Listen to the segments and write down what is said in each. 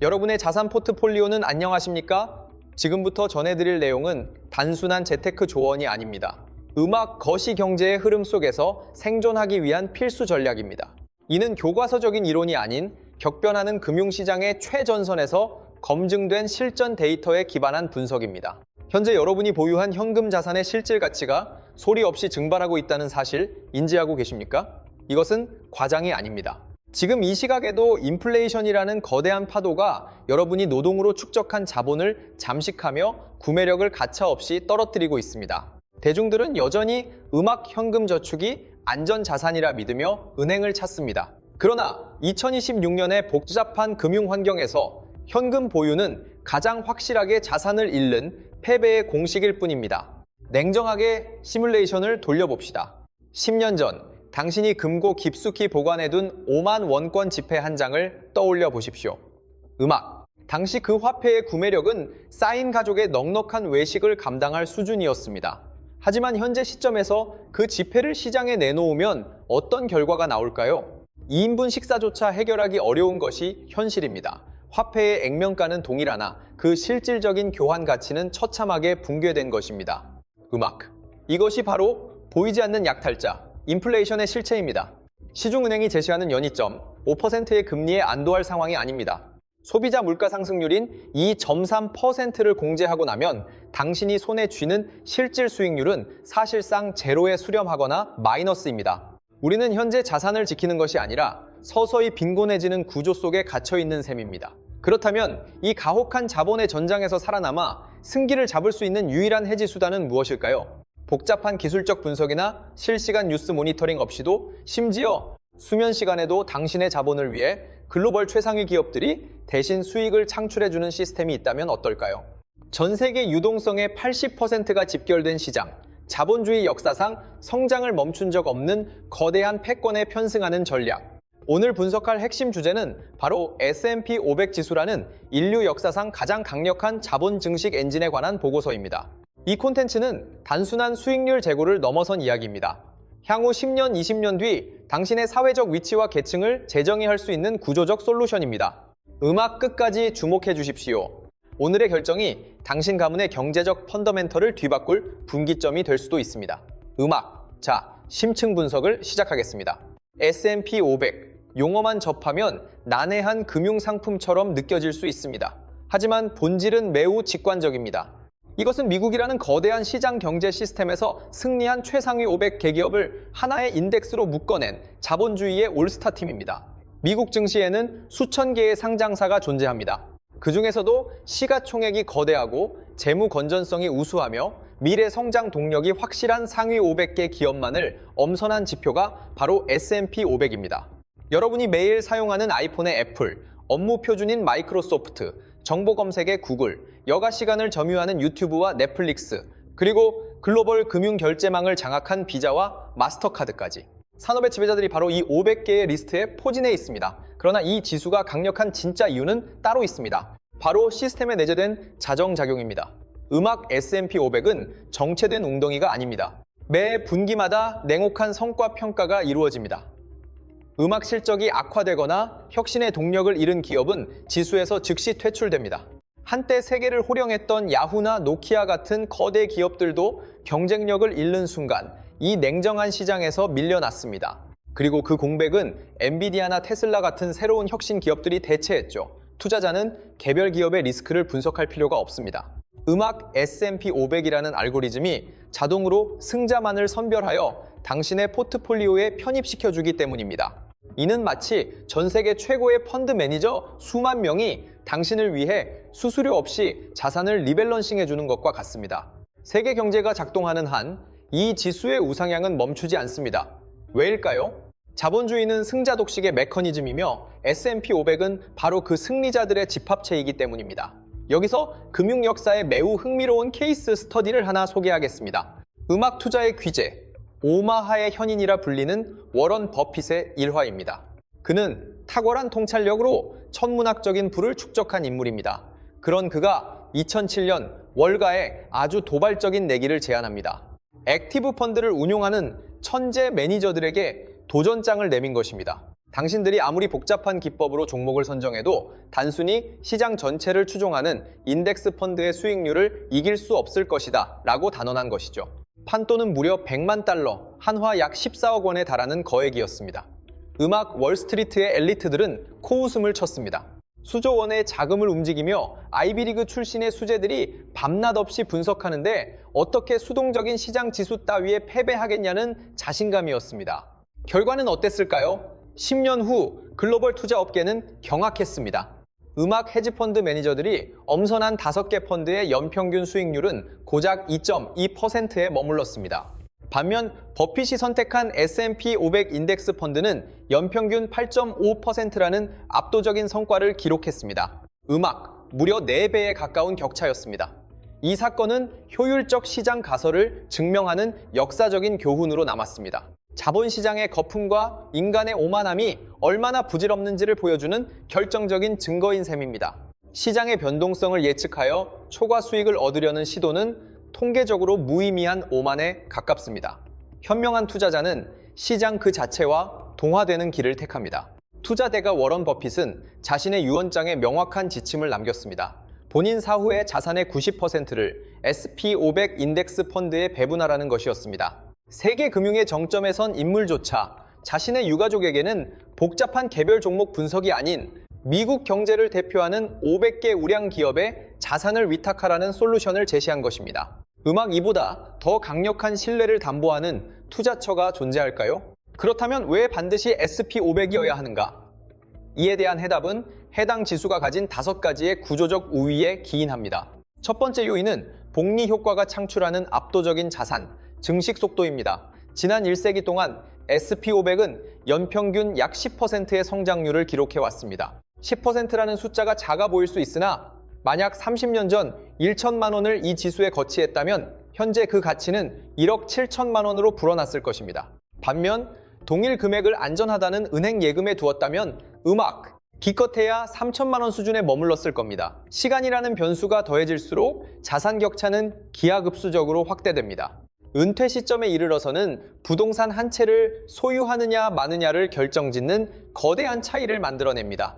여러분의 자산 포트폴리오는 안녕하십니까? 지금부터 전해드릴 내용은 단순한 재테크 조언이 아닙니다. 음악 거시 경제의 흐름 속에서 생존하기 위한 필수 전략입니다. 이는 교과서적인 이론이 아닌 격변하는 금융시장의 최전선에서 검증된 실전 데이터에 기반한 분석입니다. 현재 여러분이 보유한 현금 자산의 실질 가치가 소리 없이 증발하고 있다는 사실 인지하고 계십니까? 이것은 과장이 아닙니다. 지금 이 시각에도 인플레이션이라는 거대한 파도가 여러분이 노동으로 축적한 자본을 잠식하며 구매력을 가차없이 떨어뜨리고 있습니다. 대중들은 여전히 음악 현금 저축이 안전자산이라 믿으며 은행을 찾습니다. 그러나 2026년의 복잡한 금융 환경에서 현금 보유는 가장 확실하게 자산을 잃는 패배의 공식일 뿐입니다. 냉정하게 시뮬레이션을 돌려봅시다. 10년 전 당신이 금고 깊숙이 보관해둔 5만 원권 지폐 한 장을 떠올려 보십시오. 음악. 당시 그 화폐의 구매력은 쌓인 가족의 넉넉한 외식을 감당할 수준이었습니다. 하지만 현재 시점에서 그 지폐를 시장에 내놓으면 어떤 결과가 나올까요? 2인분 식사조차 해결하기 어려운 것이 현실입니다. 화폐의 액면가는 동일하나 그 실질적인 교환 가치는 처참하게 붕괴된 것입니다. 음악. 이것이 바로 보이지 않는 약탈자, 인플레이션의 실체입니다. 시중은행이 제시하는 연이점 5%의 금리에 안도할 상황이 아닙니다. 소비자 물가 상승률인 2.3%를 공제하고 나면 당신이 손에 쥐는 실질 수익률은 사실상 제로에 수렴하거나 마이너스입니다. 우리는 현재 자산을 지키는 것이 아니라 서서히 빈곤해지는 구조 속에 갇혀있는 셈입니다. 그렇다면 이 가혹한 자본의 전장에서 살아남아 승기를 잡을 수 있는 유일한 해지 수단은 무엇일까요? 복잡한 기술적 분석이나 실시간 뉴스 모니터링 없이도 심지어 수면 시간에도 당신의 자본을 위해 글로벌 최상위 기업들이 대신 수익을 창출해주는 시스템이 있다면 어떨까요? 전 세계 유동성의 80%가 집결된 시장, 자본주의 역사상 성장을 멈춘 적 없는 거대한 패권에 편승하는 전략. 오늘 분석할 핵심 주제는 바로 S&P 500 지수라는 인류 역사상 가장 강력한 자본 증식 엔진에 관한 보고서입니다. 이 콘텐츠는 단순한 수익률 제고를 넘어선 이야기입니다. 향후 10년, 20년 뒤 당신의 사회적 위치와 계층을 재정의할 수 있는 구조적 솔루션입니다. 음악 끝까지 주목해 주십시오. 오늘의 결정이 당신 가문의 경제적 펀더멘털을 뒤바꿀 분기점이 될 수도 있습니다. 음악. 자, 심층 분석을 시작하겠습니다. S&P 500. 용어만 접하면 난해한 금융상품처럼 느껴질 수 있습니다. 하지만 본질은 매우 직관적입니다. 이것은 미국이라는 거대한 시장 경제 시스템에서 승리한 최상위 500 대기업을 하나의 인덱스로 묶어낸 자본주의의 올스타 팀입니다. 미국 증시에는 수천 개의 상장사가 존재합니다. 그 중에서도 시가총액이 거대하고 재무 건전성이 우수하며 미래 성장 동력이 확실한 상위 500개 기업만을 엄선한 지표가 바로 S&P 500입니다. 여러분이 매일 사용하는 아이폰의 애플, 업무 표준인 마이크로소프트, 정보 검색의 구글, 여가 시간을 점유하는 유튜브와 넷플릭스, 그리고 글로벌 금융 결제망을 장악한 비자와 마스터카드까지. 산업의 지배자들이 바로 이 500개의 리스트에 포진해 있습니다. 그러나 이 지수가 강력한 진짜 이유는 따로 있습니다. 바로 시스템에 내재된 자정작용입니다. 음악 S&P 500은 정체된 웅덩이가 아닙니다. 매 분기마다 냉혹한 성과 평가가 이루어집니다. 음악 실적이 악화되거나 혁신의 동력을 잃은 기업은 지수에서 즉시 퇴출됩니다. 한때 세계를 호령했던 야후나 노키아 같은 거대 기업들도 경쟁력을 잃는 순간 이 냉정한 시장에서 밀려났습니다. 그리고 그 공백은 엔비디아나 테슬라 같은 새로운 혁신 기업들이 대체했죠. 투자자는 개별 기업의 리스크를 분석할 필요가 없습니다. 음악 S&P 500이라는 알고리즘이 자동으로 승자만을 선별하여 당신의 포트폴리오에 편입시켜주기 때문입니다. 이는 마치 전 세계 최고의 펀드 매니저 수만 명이 당신을 위해 수수료 없이 자산을 리밸런싱해주는 것과 같습니다. 세계 경제가 작동하는 한 이 지수의 우상향은 멈추지 않습니다. 왜일까요? 자본주의는 승자 독식의 메커니즘이며 S&P 500은 바로 그 승리자들의 집합체이기 때문입니다. 여기서 금융 역사의 매우 흥미로운 케이스 스터디를 하나 소개하겠습니다. 음악 투자의 귀재, 오마하의 현인이라 불리는 워런 버핏의 일화입니다. 그는 탁월한 통찰력으로 천문학적인 부를 축적한 인물입니다. 그런 그가 2007년 월가에 아주 도발적인 내기를 제안합니다. 액티브 펀드를 운용하는 천재 매니저들에게 도전장을 내민 것입니다. 당신들이 아무리 복잡한 기법으로 종목을 선정해도 단순히 시장 전체를 추종하는 인덱스 펀드의 수익률을 이길 수 없을 것이다 라고 단언한 것이죠. 판돈은 무려 100만 달러, 한화 약 14억 원에 달하는 거액이었습니다. 음악 월스트리트의 엘리트들은 코웃음을 쳤습니다. 수조 원의 자금을 움직이며 아이비리그 출신의 수재들이 밤낮 없이 분석하는데 어떻게 수동적인 시장 지수 따위에 패배하겠냐는 자신감이었습니다. 결과는 어땠을까요? 10년 후 글로벌 투자 업계는 경악했습니다. 음악 헤지펀드 매니저들이 엄선한 5개 펀드의 연평균 수익률은 고작 2.2%에 머물렀습니다. 반면 버핏이 선택한 S&P 500 인덱스 펀드는 연평균 8.5%라는 압도적인 성과를 기록했습니다. 음악, 무려 4배에 가까운 격차였습니다. 이 사건은 효율적 시장 가설을 증명하는 역사적인 교훈으로 남았습니다. 자본시장의 거품과 인간의 오만함이 얼마나 부질없는지를 보여주는 결정적인 증거인 셈입니다. 시장의 변동성을 예측하여 초과 수익을 얻으려는 시도는 통계적으로 무의미한 오만에 가깝습니다. 현명한 투자자는 시장 그 자체와 동화되는 길을 택합니다. 투자대가 워런 버핏은 자신의 유언장에 명확한 지침을 남겼습니다. 본인 사후의 자산의 90%를 SP500 인덱스 펀드에 배분하라는 것이었습니다. 세계 금융의 정점에 선 인물조차 자신의 유가족에게는 복잡한 개별 종목 분석이 아닌 미국 경제를 대표하는 500개 우량 기업의 자산을 위탁하라는 솔루션을 제시한 것입니다. 음악 이보다 더 강력한 신뢰를 담보하는 투자처가 존재할까요? 그렇다면 왜 반드시 SP500이어야 하는가? 이에 대한 해답은 해당 지수가 가진 5가지의 구조적 우위에 기인합니다. 첫 번째 요인은 복리 효과가 창출하는 압도적인 자산, 증식 속도입니다. 지난 1세기 동안 SP500은 연평균 약 10%의 성장률을 기록해왔습니다. 10%라는 숫자가 작아 보일 수 있으나 만약 30년 전 1천만 원을 이 지수에 거치했다면 현재 그 가치는 1억 7천만 원으로 불어났을 것입니다. 반면 동일 금액을 안전하다는 은행 예금에 두었다면 음악, 기껏해야 3천만 원 수준에 머물렀을 겁니다. 시간이라는 변수가 더해질수록 자산 격차는 기하급수적으로 확대됩니다. 은퇴 시점에 이르러서는 부동산 한 채를 소유하느냐 마느냐를 결정짓는 거대한 차이를 만들어냅니다.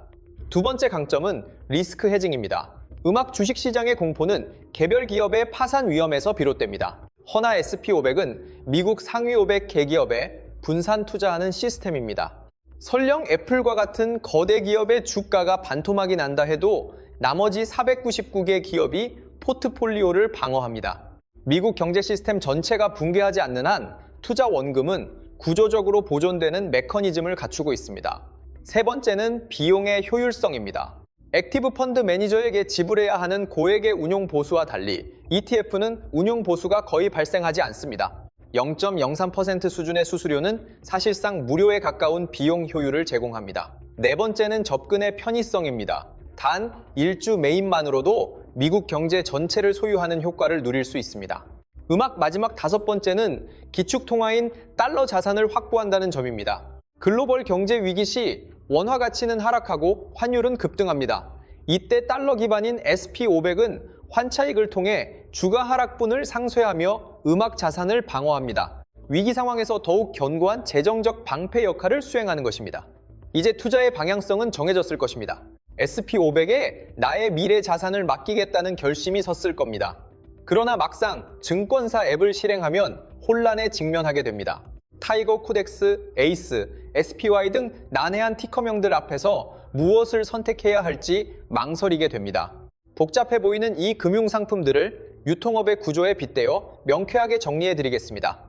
두 번째 강점은 리스크 헤징입니다. 음악 주식시장의 공포는 개별 기업의 파산 위험에서 비롯됩니다. 허나 SP500은 미국 상위 500 개기업에 분산 투자하는 시스템입니다. 설령 애플과 같은 거대 기업의 주가가 반토막이 난다 해도 나머지 499개 기업이 포트폴리오를 방어합니다. 미국 경제 시스템 전체가 붕괴하지 않는 한 투자 원금은 구조적으로 보존되는 메커니즘을 갖추고 있습니다. 세 번째는 비용의 효율성입니다. 액티브 펀드 매니저에게 지불해야 하는 고액의 운용 보수와 달리 ETF는 운용 보수가 거의 발생하지 않습니다. 0.03% 수준의 수수료는 사실상 무료에 가까운 비용 효율을 제공합니다. 네 번째는 접근의 편의성입니다. 단 1주 매입만으로도 미국 경제 전체를 소유하는 효과를 누릴 수 있습니다. 음악 마지막 5번째는 기축통화인 달러 자산을 확보한다는 점입니다. 글로벌 경제 위기 시 원화 가치는 하락하고 환율은 급등합니다. 이때 달러 기반인 SP500은 환차익을 통해 주가 하락분을 상쇄하며 음악 자산을 방어합니다. 위기 상황에서 더욱 견고한 재정적 방패 역할을 수행하는 것입니다. 이제 투자의 방향성은 정해졌을 것입니다. SP500에 나의 미래 자산을 맡기겠다는 결심이 섰을 겁니다. 그러나 막상 증권사 앱을 실행하면 혼란에 직면하게 됩니다. 타이거, 코덱스, 에이스, SPY 등 난해한 티커명들 앞에서 무엇을 선택해야 할지 망설이게 됩니다. 복잡해 보이는 이 금융상품들을 유통업의 구조에 빗대어 명쾌하게 정리해드리겠습니다.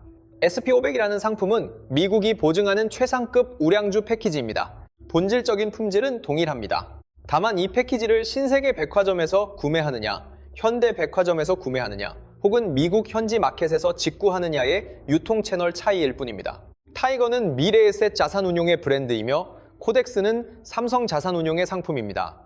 SP500이라는 상품은 미국이 보증하는 최상급 우량주 패키지입니다. 본질적인 품질은 동일합니다. 다만 이 패키지를 신세계 백화점에서 구매하느냐, 현대 백화점에서 구매하느냐, 혹은 미국 현지 마켓에서 직구하느냐의 유통 채널 차이일 뿐입니다. 타이거는 미래에셋 자산운용의 브랜드이며 코덱스는 삼성 자산운용의 상품입니다.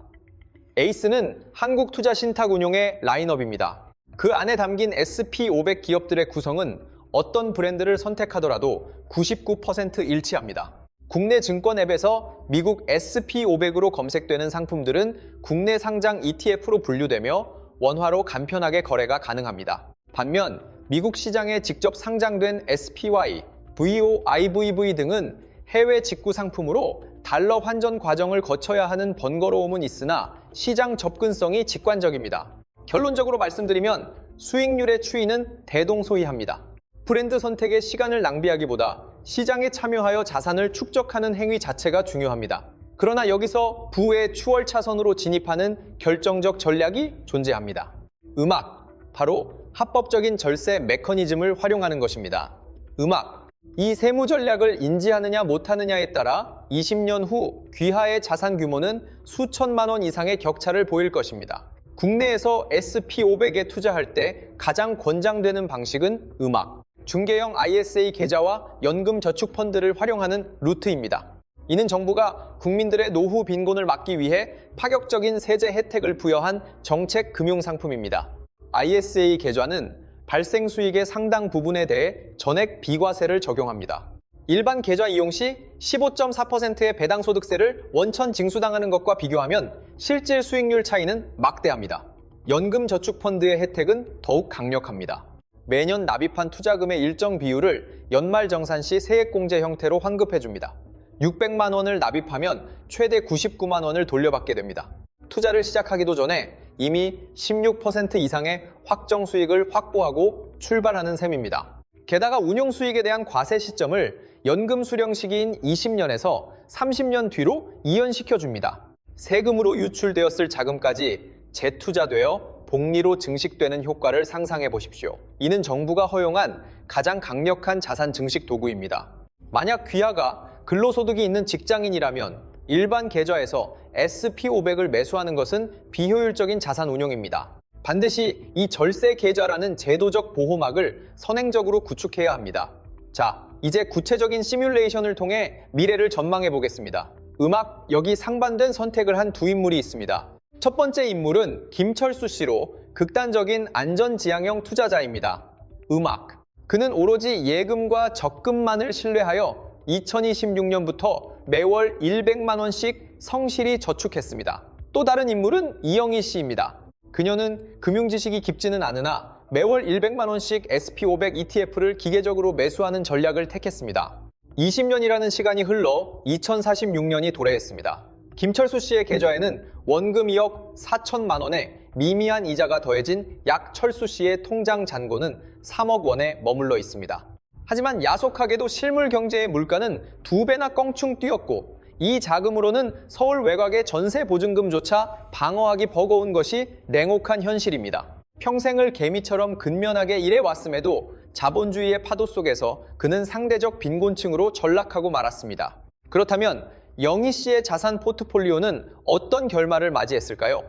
에이스는 한국투자신탁운용의 라인업입니다. 그 안에 담긴 SP500 기업들의 구성은 어떤 브랜드를 선택하더라도 99% 일치합니다. 국내 증권 앱에서 미국 SP500으로 검색되는 상품들은 국내 상장 ETF로 분류되며 원화로 간편하게 거래가 가능합니다. 반면 미국 시장에 직접 상장된 SPY, VOIVV 등은 해외 직구 상품으로 달러 환전 과정을 거쳐야 하는 번거로움은 있으나 시장 접근성이 직관적입니다. 결론적으로 말씀드리면 수익률의 추이는 대동소이합니다. 브랜드 선택에 시간을 낭비하기보다 시장에 참여하여 자산을 축적하는 행위 자체가 중요합니다. 그러나 여기서 부의 추월 차선으로 진입하는 결정적 전략이 존재합니다. 음악, 바로 합법적인 절세 메커니즘을 활용하는 것입니다. 음악, 이 세무 전략을 인지하느냐 못하느냐에 따라 20년 후 귀하의 자산 규모는 수천만 원 이상의 격차를 보일 것입니다. 국내에서 SP500에 투자할 때 가장 권장되는 방식은 음악, 중개형 ISA 계좌와 연금저축펀드를 활용하는 루트입니다. 이는 정부가 국민들의 노후 빈곤을 막기 위해 파격적인 세제 혜택을 부여한 정책 금융상품입니다. ISA 계좌는 발생 수익의 상당 부분에 대해 전액 비과세를 적용합니다. 일반 계좌 이용 시 15.4%의 배당소득세를 원천 징수당하는 것과 비교하면 실질 수익률 차이는 막대합니다. 연금저축펀드의 혜택은 더욱 강력합니다. 매년 납입한 투자금의 일정 비율을 연말정산 시 세액공제 형태로 환급해줍니다. 600만 원을 납입하면 최대 99만 원을 돌려받게 됩니다. 투자를 시작하기도 전에 이미 16% 이상의 확정 수익을 확보하고 출발하는 셈입니다. 게다가 운용 수익에 대한 과세 시점을 연금 수령 시기인 20년에서 30년 뒤로 이연시켜줍니다. 세금으로 유출되었을 자금까지 재투자되어 복리로 증식되는 효과를 상상해 보십시오. 이는 정부가 허용한 가장 강력한 자산 증식 도구입니다. 만약 귀하가 근로소득이 있는 직장인이라면 일반 계좌에서 SP500을 매수하는 것은 비효율적인 자산 운용입니다. 반드시 이 절세 계좌라는 제도적 보호막을 선행적으로 구축해야 합니다. 자, 이제 구체적인 시뮬레이션을 통해 미래를 전망해 보겠습니다. 음악, 여기 상반된 선택을 한 두 인물이 있습니다. 첫 번째 인물은 김철수 씨로 극단적인 안전지향형 투자자입니다. 음악, 그는 오로지 예금과 적금만을 신뢰하여 2026년부터 매월 100만 원씩 성실히 저축했습니다. 또 다른 인물은 이영희 씨입니다. 그녀는 금융지식이 깊지는 않으나 매월 100만 원씩 SP500 ETF를 기계적으로 매수하는 전략을 택했습니다. 20년이라는 시간이 흘러 2046년이 도래했습니다. 김철수 씨의 계좌에는 원금 2억 4천만 원에 미미한 이자가 더해진 약철수 씨의 통장 잔고는 3억 원에 머물러 있습니다. 하지만 야속하게도 실물 경제의 물가는 2배나 껑충 뛰었고 이 자금으로는 서울 외곽의 전세 보증금조차 방어하기 버거운 것이 냉혹한 현실입니다. 평생을 개미처럼 근면하게 일해왔음에도 자본주의의 파도 속에서 그는 상대적 빈곤층으로 전락하고 말았습니다. 그렇다면 영희 씨의 자산 포트폴리오는 어떤 결말을 맞이했을까요?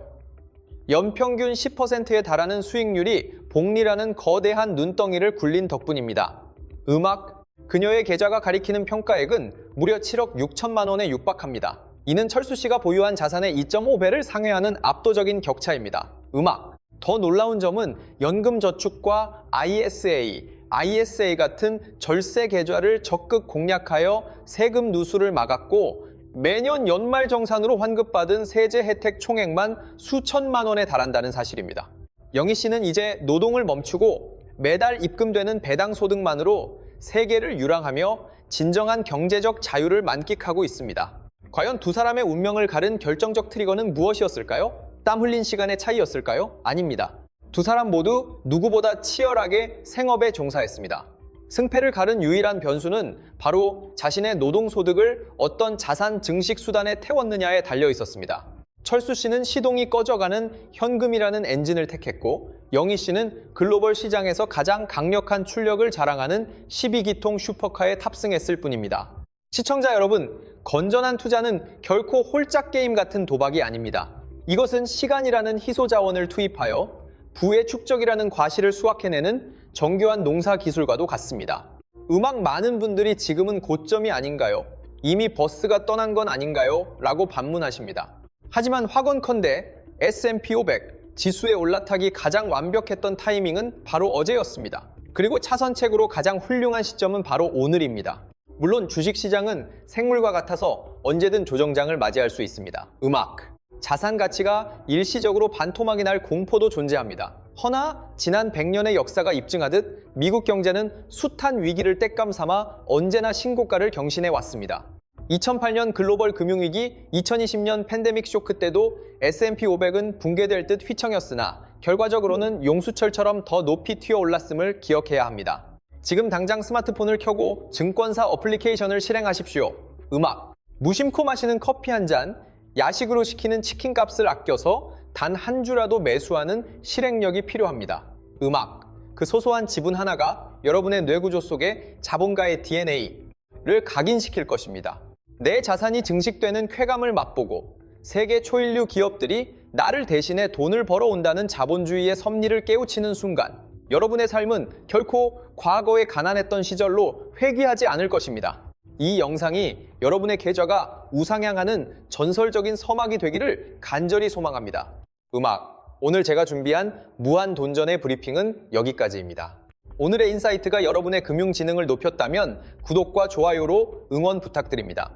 연평균 10%에 달하는 수익률이 복리라는 거대한 눈덩이를 굴린 덕분입니다. 음악, 그녀의 계좌가 가리키는 평가액은 무려 7억 6천만 원에 육박합니다. 이는 철수 씨가 보유한 자산의 2.5배를 상회하는 압도적인 격차입니다. 음악, 더 놀라운 점은 연금저축과 ISA 같은 절세 계좌를 적극 공략하여 세금 누수를 막았고 매년 연말정산으로 환급받은 세제 혜택 총액만 수천만 원에 달한다는 사실입니다. 영희 씨는 이제 노동을 멈추고 매달 입금되는 배당소득만으로 세계를 유랑하며 진정한 경제적 자유를 만끽하고 있습니다. 과연 두 사람의 운명을 가른 결정적 트리거는 무엇이었을까요? 땀 흘린 시간의 차이였을까요? 아닙니다. 두 사람 모두 누구보다 치열하게 생업에 종사했습니다. 승패를 가른 유일한 변수는 바로 자신의 노동소득을 어떤 자산 증식 수단에 태웠느냐에 달려 있었습니다. 철수 씨는 시동이 꺼져가는 현금이라는 엔진을 택했고 영희 씨는 글로벌 시장에서 가장 강력한 출력을 자랑하는 12기통 슈퍼카에 탑승했을 뿐입니다. 시청자 여러분, 건전한 투자는 결코 홀짝 게임 같은 도박이 아닙니다. 이것은 시간이라는 희소 자원을 투입하여 부의 축적이라는 과실을 수확해내는 정교한 농사 기술과도 같습니다. 음악 많은 분들이 지금은 고점이 아닌가요? 이미 버스가 떠난 건 아닌가요? 라고 반문하십니다. 하지만 확언컨대 S&P 500 지수에 올라타기 가장 완벽했던 타이밍은 바로 어제였습니다. 그리고 차선책으로 가장 훌륭한 시점은 바로 오늘입니다. 물론 주식시장은 생물과 같아서 언제든 조정장을 맞이할 수 있습니다. 음악, 자산 가치가 일시적으로 반토막이 날 공포도 존재합니다. 허나 지난 100년의 역사가 입증하듯 미국 경제는 숱한 위기를 땔감 삼아 언제나 신고가를 경신해 왔습니다. 2008년 글로벌 금융위기, 2020년 팬데믹 쇼크 때도 S&P 500은 붕괴될 듯 휘청였으나 결과적으로는 용수철처럼 더 높이 튀어올랐음을 기억해야 합니다. 지금 당장 스마트폰을 켜고 증권사 어플리케이션을 실행하십시오. 음악, 무심코 마시는 커피 한 잔, 야식으로 시키는 치킨 값을 아껴서 단 한 주라도 매수하는 실행력이 필요합니다. 음악, 그 소소한 지분 하나가 여러분의 뇌구조 속에 자본가의 DNA를 각인시킬 것입니다. 내 자산이 증식되는 쾌감을 맛보고 세계 초일류 기업들이 나를 대신해 돈을 벌어온다는 자본주의의 섭리를 깨우치는 순간 여러분의 삶은 결코 과거에 가난했던 시절로 회귀하지 않을 것입니다. 이 영상이 여러분의 계좌가 우상향하는 전설적인 서막이 되기를 간절히 소망합니다. 음악, 오늘 제가 준비한 무한돈전의 브리핑은 여기까지입니다. 오늘의 인사이트가 여러분의 금융지능을 높였다면 구독과 좋아요로 응원 부탁드립니다.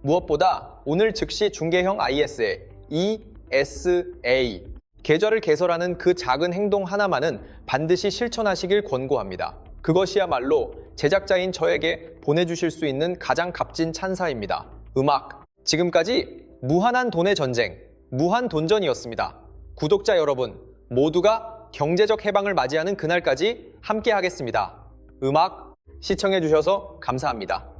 무엇보다 오늘 즉시 중개형 ISA, ESA 계좌를 개설하는 그 작은 행동 하나만은 반드시 실천하시길 권고합니다. 그것이야말로 제작자인 저에게 보내주실 수 있는 가장 값진 찬사입니다. 음악, 지금까지 무한한 돈의 전쟁, 무한돈전이었습니다. 구독자 여러분, 모두가 경제적 해방을 맞이하는 그날까지 함께 하겠습니다. 음악, 시청해주셔서 감사합니다.